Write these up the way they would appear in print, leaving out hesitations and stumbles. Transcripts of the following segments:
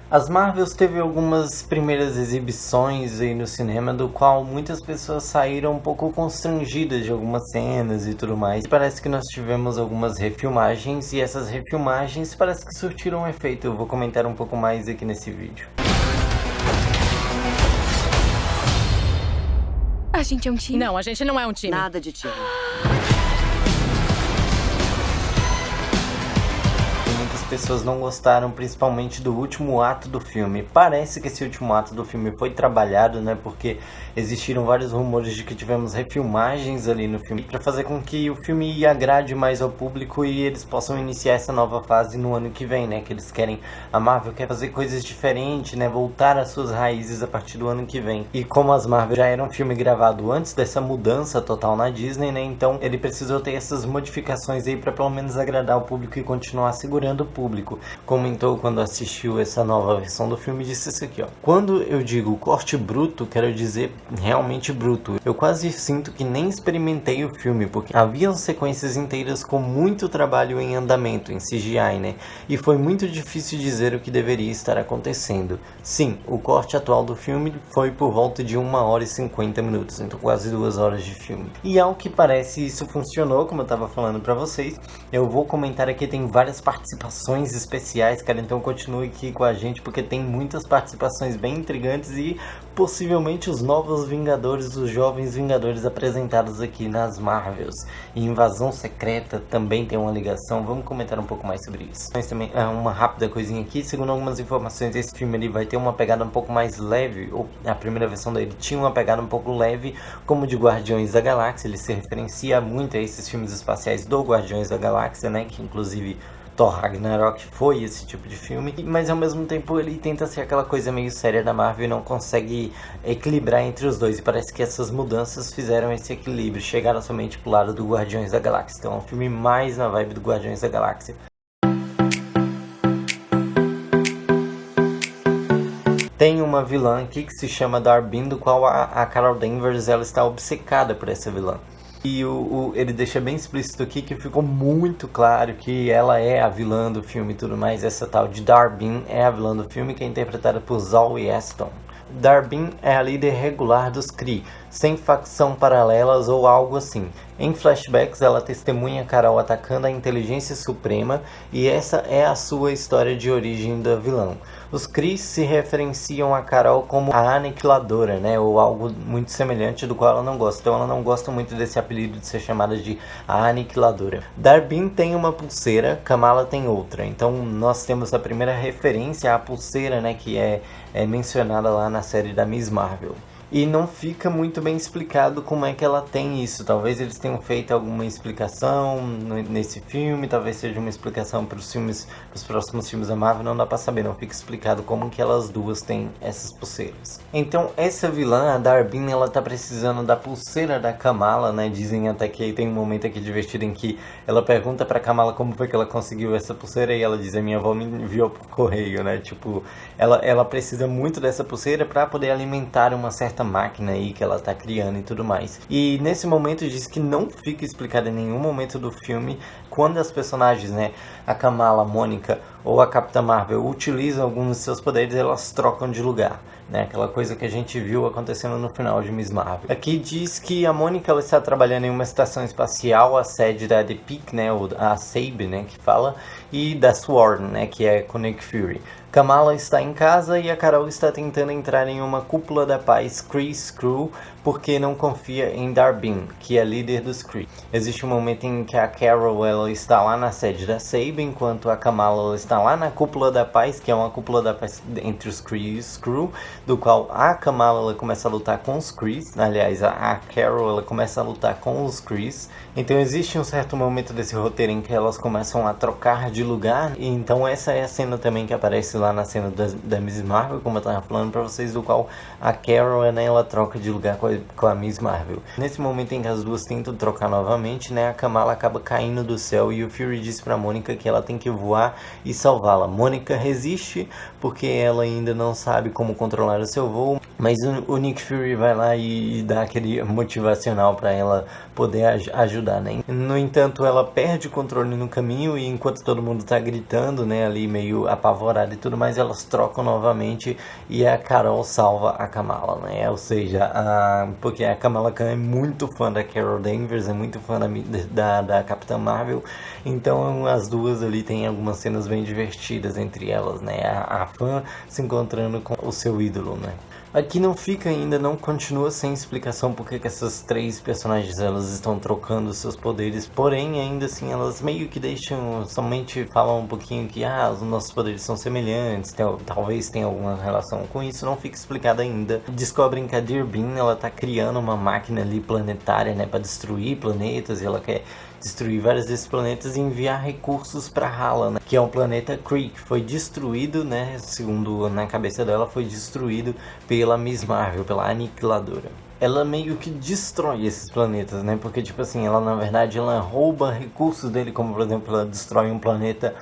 As Marvels teve algumas primeiras exibições aí no cinema, do qual muitas pessoas saíram um pouco constrangidas de algumas cenas e tudo mais. E parece que nós tivemos algumas refilmagens e essas refilmagens parece que surtiram um efeito. Eu vou comentar um pouco mais aqui nesse vídeo. A gente é um time? Não, a gente não é um time. Nada de time. Muitas pessoas não gostaram, principalmente do último ato do filme. Parece que esse último ato do filme foi trabalhado, né? Porque existiram vários rumores de que tivemos refilmagens ali no filme para fazer com que o filme agrade mais ao público e eles possam iniciar essa nova fase no ano que vem, né? Que eles querem, a Marvel quer fazer coisas diferentes, né? Voltar às suas raízes a partir do ano que vem. E como as Marvel já era um filme gravado antes dessa mudança total na Disney, né? Então ele precisou ter essas modificações aí para pelo menos agradar o público e continuar segurando o público. Comentou quando assistiu essa nova versão do filme, disse isso aqui, ó: quando eu digo corte bruto, quero dizer realmente bruto. Eu quase sinto que nem experimentei o filme, porque haviam sequências inteiras com muito trabalho em andamento, em CGI, né? E foi muito difícil dizer o que deveria estar acontecendo. Sim, o corte atual do filme foi por volta de 1 hora e 50 minutos, então quase 2 horas de filme. E ao que parece isso funcionou, como eu tava falando pra vocês. Eu vou comentar aqui, tem várias participações especiais, cara, então continue aqui com a gente, porque tem muitas participações bem intrigantes e possivelmente os novos Vingadores, os jovens Vingadores apresentados aqui nas Marvels. E Invasão Secreta também tem uma ligação, vamos comentar um pouco mais sobre isso. Mas também, uma rápida coisinha aqui, segundo algumas informações, esse filme ele vai ter uma pegada um pouco mais leve, ou a primeira versão dele tinha uma pegada um pouco leve, como de Guardiões da Galáxia. Ele se referencia muito a esses filmes espaciais do Guardiões da Galáxia, né, que inclusive Thor Ragnarok foi esse tipo de filme, mas ao mesmo tempo ele tenta ser aquela coisa meio séria da Marvel e não consegue equilibrar entre os dois, e parece que essas mudanças fizeram esse equilíbrio, chegaram somente pro lado do Guardiões da Galáxia. Então é um filme mais na vibe do Guardiões da Galáxia. Tem uma vilã aqui que se chama Dar-Benn, do qual a Carol Danvers ela está obcecada por essa vilã. E ele deixa bem explícito aqui que ficou muito claro que ela é a vilã do filme e tudo mais. Essa tal de Dar-Benn é a vilã do filme, que é interpretada por Zoe Aston. Dar-Benn é a líder regular dos Kree, sem facção paralelas ou algo assim. Em flashbacks, ela testemunha Carol atacando a inteligência suprema, e essa é a sua história de origem da vilã. Os Kree se referenciam a Carol como a Aniquiladora, né, ou algo muito semelhante, do qual ela não gosta. Então ela não gosta muito desse apelido de ser chamada de a Aniquiladora. Dar-Benn tem uma pulseira, Kamala tem outra. Então nós temos a primeira referência à pulseira, né, que é mencionada lá na série da Miss Marvel. E não fica muito bem explicado como é que ela tem isso. Talvez eles tenham feito alguma explicação nesse filme, talvez seja uma explicação para os próximos filmes da Marvel, não dá pra saber, não fica explicado como que elas duas têm essas pulseiras. Então essa vilã, a Dar-Benn, ela tá precisando da pulseira da Kamala, né? Dizem até que tem um momento aqui divertido em que ela pergunta pra Kamala como foi que ela conseguiu essa pulseira, e ela diz: a minha avó me enviou por correio, né? Tipo, ela precisa muito dessa pulseira para poder alimentar uma certa máquina aí que ela tá criando e tudo mais. E nesse momento diz que não fica explicado em nenhum momento do filme quando as personagens, né, a Kamala, a Mônica ou a Capitã Marvel utilizam alguns de seus poderes, elas trocam de lugar, né? Aquela coisa que a gente viu acontecendo no final de Miss Marvel. Aqui diz que a Mônica ela está trabalhando em uma estação espacial, a sede da The Peak, né, ou a SABE, né, que fala, e da SWORD, né, que é com Nick Fury. Kamala está em casa e a Carol está tentando entrar em uma cúpula da paz Kree-Skrull porque não confia em Dar-Benn, que é líder dos Kree. Existe um momento em que a Carol ela está lá na sede da SABE, enquanto a Kamala ela está lá na cúpula da paz, que é uma cúpula da paz entre os Kree e os Skrull, do qual a Kamala ela começa a lutar com os Krees. Aliás, a Carol ela começa a lutar com os Krees. Então existe um certo momento desse roteiro em que elas começam a trocar de lugar, e então essa é a cena também que aparece lá na cena da Miss Marvel, como eu estava falando para vocês, do qual a Carol, né, ela troca de lugar com a Miss Marvel. Nesse momento em que as duas tentam trocar novamente, né, a Kamala acaba caindo do céu céu e o Fury diz pra Mônica que ela tem que voar e salvá-la. Mônica resiste porque ela ainda não sabe como controlar o seu voo, mas o Nick Fury vai lá e dá aquele motivacional pra ela poder ajudar, né? No entanto, ela perde o controle no caminho e enquanto todo mundo tá gritando, né, ali meio apavorado e tudo mais, elas trocam novamente e a Carol salva a Kamala, né? Ou seja, porque a Kamala Khan é muito fã da Carol Danvers, é muito fã da Capitã Marvel, então as duas ali têm algumas cenas bem divertidas entre elas, né? A fã se encontrando com o seu ídolo, né? Aqui não fica ainda, não continua sem explicação porque que essas três personagens elas estão trocando seus poderes, porém ainda assim elas meio que deixam, somente falam um pouquinho que os nossos poderes são semelhantes, talvez tenha alguma relação com isso, não fica explicado ainda. Descobrem que a Dear Bean, ela tá criando uma máquina ali planetária, né, para destruir planetas, e ela quer destruir vários desses planetas e enviar recursos para Hala, né? Que é um planeta Kree, que foi destruído, né? Segundo na cabeça dela, foi destruído pela Miss Marvel, pela Aniquiladora. Ela meio que destrói esses planetas, né? Porque, tipo assim, ela na verdade ela rouba recursos dele, como por exemplo, ela destrói um planeta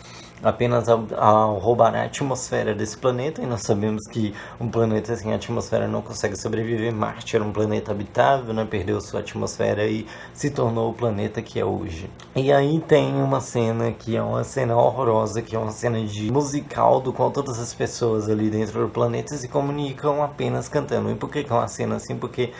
apenas ao roubar a atmosfera desse planeta, e nós sabemos que um planeta sem atmosfera não consegue sobreviver. Marte era um planeta habitável, né? Perdeu sua atmosfera e se tornou o planeta que é hoje. E aí tem uma cena que é uma cena horrorosa, que é uma cena de musical do qual todas as pessoas ali dentro do planeta se comunicam apenas cantando. E por que é uma cena assim? Porque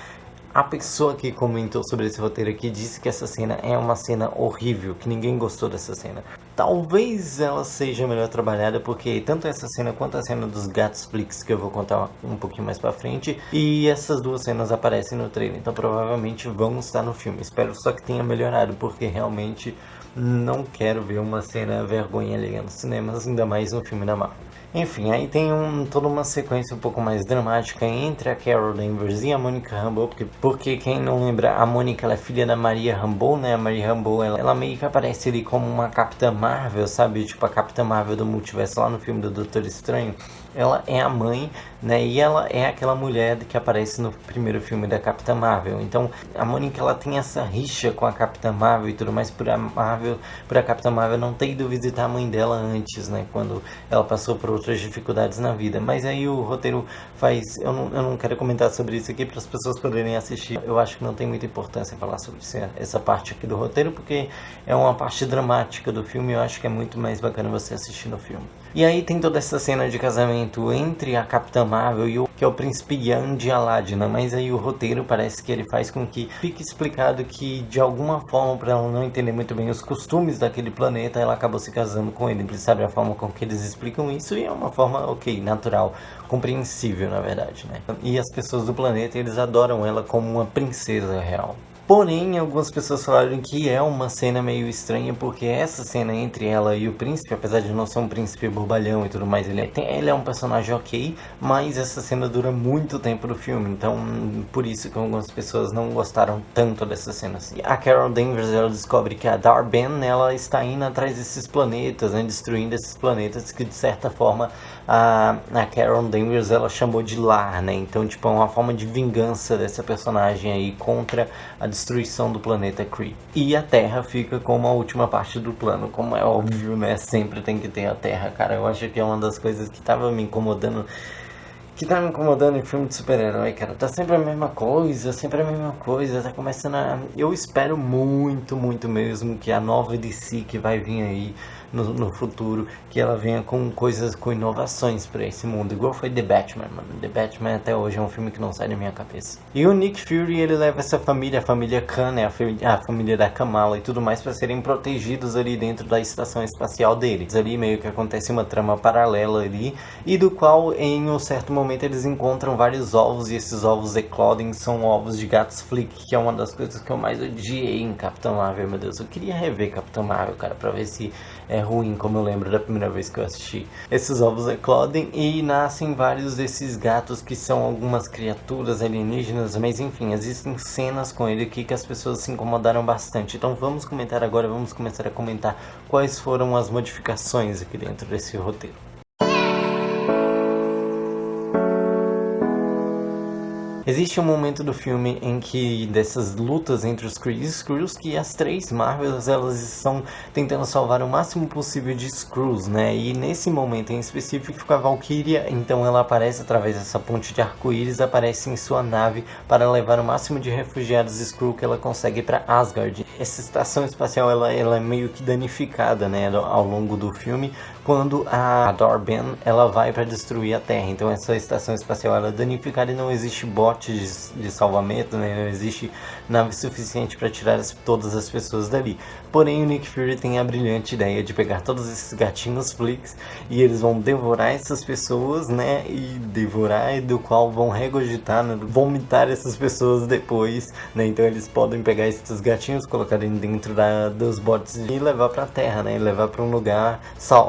a pessoa que comentou sobre esse roteiro aqui disse que essa cena é uma cena horrível, que ninguém gostou dessa cena. Talvez ela seja melhor trabalhada, porque tanto essa cena quanto a cena dos Gatos Flix, que eu vou contar um pouquinho mais pra frente, e essas duas cenas aparecem no trailer, então provavelmente vão estar no filme. Espero só que tenha melhorado, porque realmente não quero ver uma cena vergonha alheia nos cinemas, ainda mais no filme da Marvel. Enfim, aí tem toda uma sequência um pouco mais dramática entre a Carol Danvers e a Monica Rambeau, porque quem não lembra, a Monica ela é filha da Maria Rambeau, né? A Maria Rambeau, ela meio que aparece ali como uma Capitã Marvel, sabe? Tipo a Capitã Marvel do multiverso lá no filme do Doutor Estranho. Ela é a mãe, né? E ela é aquela mulher que aparece no primeiro filme da Capitã Marvel. Então, a Mônica, ela tem essa rixa com a Capitã Marvel e tudo mais por a Capitã Marvel não ter ido visitar a mãe dela antes, né? Quando ela passou por outras dificuldades na vida. Mas aí o roteiro faz... Eu não quero comentar sobre isso aqui para as pessoas poderem assistir. Eu acho que não tem muita importância falar sobre essa parte aqui do roteiro, porque é uma parte dramática do filme e eu acho que é muito mais bacana você assistir no filme. E aí tem toda essa cena de casamento entre a Capitã Marvel e que é o príncipe Yan de Aladna, mas aí o roteiro parece que ele faz com que fique explicado que de alguma forma, para ela não entender muito bem os costumes daquele planeta, ela acabou se casando com ele, sabe a forma com que eles explicam isso, e é uma forma, ok, natural, compreensível na verdade, né? E as pessoas do planeta, eles adoram ela como uma princesa real. Porém, algumas pessoas falaram que é uma cena meio estranha, porque essa cena entre ela e o príncipe, apesar de não ser um príncipe bobalhão e tudo mais, ele é um personagem ok, mas essa cena dura muito tempo do filme, então por isso que algumas pessoas não gostaram tanto dessa cena assim. A Carol Danvers, ela descobre que a Dar-Benn, ela está indo atrás desses planetas, né, destruindo esses planetas que de certa forma a Carol Danvers, ela chamou de lar, né, então tipo é uma forma de vingança dessa personagem aí contra a destruição do planeta Kree. E a Terra fica como a última parte do plano, como é óbvio, né? Sempre tem que ter a Terra, cara. Eu acho que é uma das coisas que tava me incomodando. Que tá me incomodando em filme de super-herói, cara. Tá sempre a mesma coisa, sempre a mesma coisa. Tá começando a... Eu espero muito, muito mesmo que a nova DC que vai vir aí no futuro, que ela venha com coisas, com inovações pra esse mundo. Igual foi The Batman, mano. The Batman até hoje é um filme que não sai da minha cabeça. E o Nick Fury, ele leva essa família, a família Khan, né? A família da Kamala e tudo mais, pra serem protegidos ali dentro da estação espacial deles. Ali meio que acontece uma trama paralela ali, e do qual em um certo momento eles encontram vários ovos, e esses ovos eclodem, são ovos de gatos Flick, que é uma das coisas que eu mais odiei em Capitão Marvel, meu Deus. Eu queria rever Capitão Marvel, cara, pra ver se é ruim, como eu lembro da primeira vez que eu assisti. Esses ovos eclodem e nascem vários desses gatos que são algumas criaturas alienígenas, mas enfim, existem cenas com ele aqui que as pessoas se incomodaram bastante. Então vamos comentar agora, vamos começar a comentar quais foram as modificações aqui dentro desse roteiro. Existe um momento do filme em que dessas lutas entre os Kree e Skrulls, que as três Marvels, elas estão tentando salvar o máximo possível de Skrulls, né? E nesse momento em específico, a Valkyria, então ela aparece através dessa ponte de arco-íris, aparece em sua nave para levar o máximo de refugiados Skrull que ela consegue para Asgard. Essa estação espacial, ela é meio que danificada, né, ao longo do filme, quando a Dar-Benn ela vai para destruir a Terra. Então essa estação espacial ela é danificada e não existe botes de salvamento, né? Não existe nave suficiente para tirar todas as pessoas dali. Porém o Nick Fury tem a brilhante ideia de pegar todos esses gatinhos Flicks e eles vão devorar essas pessoas, né? E devorar, e do qual vão regurgitar, né? Vomitar essas pessoas depois, né? Então eles podem pegar esses gatinhos, colocarem dentro dos botes e levar para a Terra, né? E levar para um lugar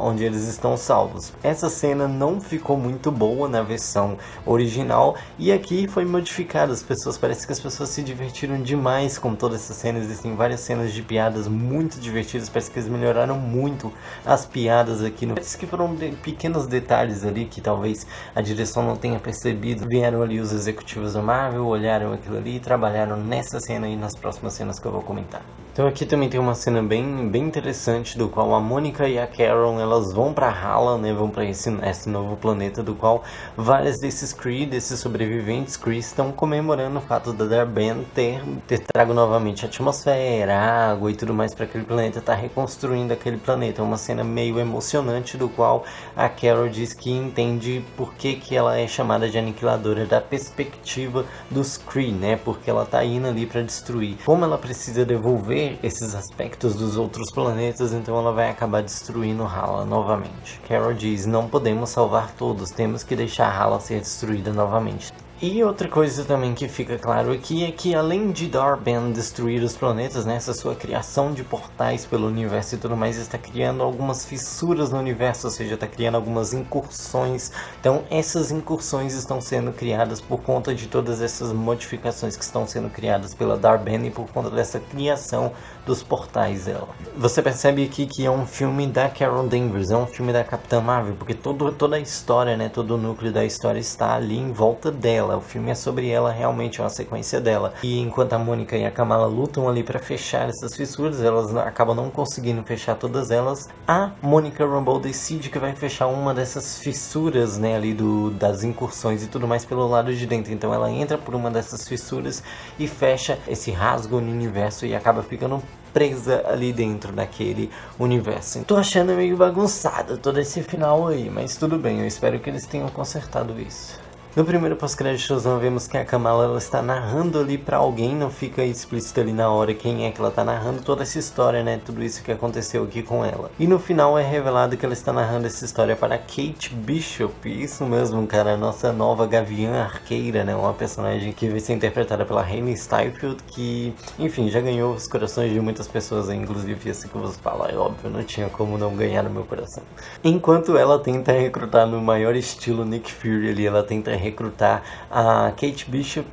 onde eles estão salvos. Essa cena não ficou muito boa na versão original e aqui foi modificada. Parece que as pessoas se divertiram demais com todas essas cenas. Existem várias cenas de piadas muito divertidas. Parece que eles melhoraram muito as piadas aqui. Parece que foram pequenos detalhes ali que talvez a direção não tenha percebido. Vieram ali os executivos da Marvel, olharam aquilo ali e trabalharam nessa cena e nas próximas cenas que eu vou comentar. Então aqui também tem uma cena bem interessante, do qual a Mônica e a Carol, elas vão para Hala, né, vão para esse novo planeta, do qual vários desses Kree, desses sobreviventes Kree, estão comemorando o fato da Dar-Benn ter trago novamente a atmosfera, a água e tudo mais para aquele planeta, tá reconstruindo aquele planeta. É uma cena meio emocionante, do qual a Carol diz que entende por que ela é chamada de aniquiladora da perspectiva dos Kree, né, porque ela tá indo ali para destruir. Como ela precisa devolver esses aspectos dos outros planetas, então ela vai acabar destruindo Hala novamente. Carol diz: não podemos salvar todos, temos que deixar Hala ser destruída novamente. E outra coisa também que fica claro aqui é que, além de Dar-Benn destruir os planetas, né, essa sua criação de portais pelo universo e tudo mais, está criando algumas fissuras no universo, ou seja, está criando algumas incursões. Então essas incursões estão sendo criadas por conta de todas essas modificações que estão sendo criadas pela Dar-Benn e por conta dessa criação dos portais dela. Você percebe aqui que é um filme da Carol Danvers, é um filme da Capitã Marvel, porque toda a história, né, todo o núcleo da história está ali em volta dela. O filme é sobre ela, realmente é uma sequência dela. E enquanto a Mônica e a Kamala lutam ali para fechar essas fissuras, elas acabam não conseguindo fechar todas elas. A Monica Rambeau decide que vai fechar uma dessas fissuras, né, ali das incursões e tudo mais pelo lado de dentro. Então ela entra por uma dessas fissuras e fecha esse rasgo no universo e acaba ficando presa ali dentro daquele universo. Tô achando meio bagunçado todo esse final aí, mas tudo bem, eu espero que eles tenham consertado isso. No primeiro pós-créditos nós vemos que a Kamala ela está narrando ali para alguém, não fica explícito ali na hora quem é que ela está narrando toda essa história, né, tudo isso que aconteceu aqui com ela. E no final é revelado que ela está narrando essa história para Kate Bishop, isso mesmo, cara, a nossa nova Gaviã Arqueira, né, uma personagem que vai ser interpretada pela Hailee Steinfeld, que, enfim, já ganhou os corações de muitas pessoas, inclusive esse que eu vou falar, é óbvio, não tinha como não ganhar no meu coração. Enquanto ela tenta recrutar no maior estilo Nick Fury ali, ela tenta recrutar a Kate Bishop,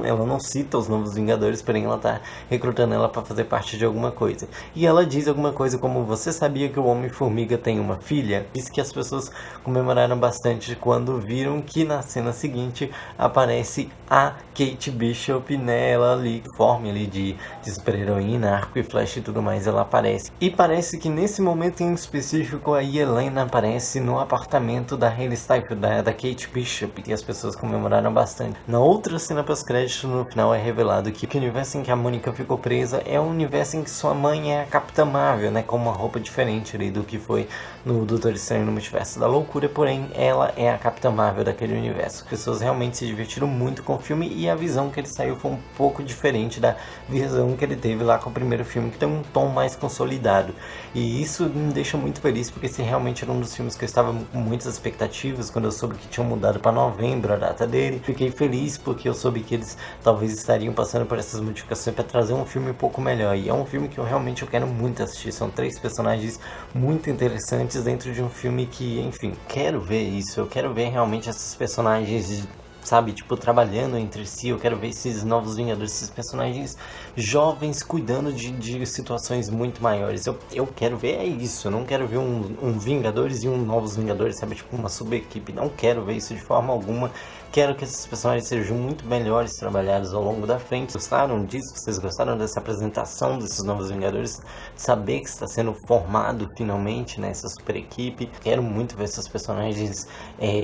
ela não cita os Novos Vingadores, porém ela tá recrutando ela para fazer parte de alguma coisa. E ela diz alguma coisa como: você sabia que o Homem-Formiga tem uma filha? Diz que as pessoas comemoraram bastante quando viram que na cena seguinte aparece a Kate Bishop, né, ela ali, forma ali de super-heroína, arco e flecha e tudo mais, ela aparece. E parece que nesse momento em específico a Helena aparece no apartamento da Hailee Steinfeld, da Kate Bishop, e as pessoas comemoraram bastante. Na outra cena pós-crédito, no final é revelado que o universo em que a Mônica ficou presa é um universo em que sua mãe é a Capitã Marvel, né, com uma roupa diferente ali do que foi no Doutor Estranho no Multiverso da Loucura, porém ela é a Capitã Marvel daquele universo. As pessoas realmente se divertiram muito com o filme e a visão que ele saiu foi um pouco diferente da visão que ele teve lá com o primeiro filme, que tem um tom mais consolidado. E isso me deixa muito feliz, porque esse realmente era um dos filmes que eu estava com muitas expectativas quando eu soube que tinham mudado para novembro a data dele. Fiquei feliz porque eu soube que eles talvez estariam passando por essas modificações para trazer um filme um pouco melhor. E é um filme que eu quero muito assistir. São 3 personagens muito interessantes dentro de um filme que, enfim, quero ver isso. Eu quero ver realmente esses personagens, sabe, tipo, trabalhando entre si. Eu quero ver esses Novos Vingadores, esses personagens jovens cuidando de situações muito maiores. Eu quero ver isso. Eu não quero ver um Vingadores e um Novos Vingadores, sabe, tipo uma sub-equipe. Não quero ver isso de forma alguma. Quero que esses personagens sejam muito melhores trabalhados ao longo da frente. Gostaram disso? Vocês gostaram dessa apresentação desses novos Vingadores? Saber que está sendo formado finalmente, né, essa super equipe. Quero muito ver essas personagens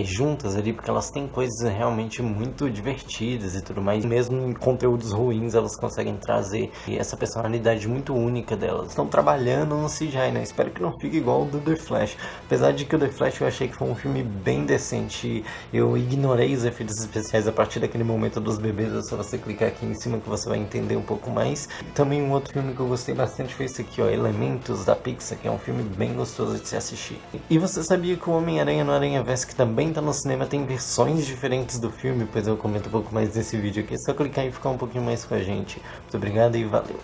juntas ali, porque elas têm coisas realmente muito divertidas e tudo mais. Mesmo em conteúdos ruins, elas conseguem trazer essa personalidade muito única delas. Estão trabalhando no CGI, né? Espero que não fique igual ao do The Flash. Apesar de que o The Flash eu achei que foi um filme bem decente. Eu ignorei os efeitos especiais a partir daquele momento dos bebês. É só você clicar aqui em cima que você vai entender um pouco mais. Também um outro filme que eu gostei bastante foi esse aqui, ó, Elementos, da Pixar, que é um filme bem gostoso de se assistir. E você sabia que o Homem-Aranha no Aranhaverse, que também tá no cinema, tem versões diferentes do filme? Pois eu comento um pouco mais nesse vídeo aqui. É só clicar e ficar um pouquinho mais com a gente. Muito obrigado e valeu!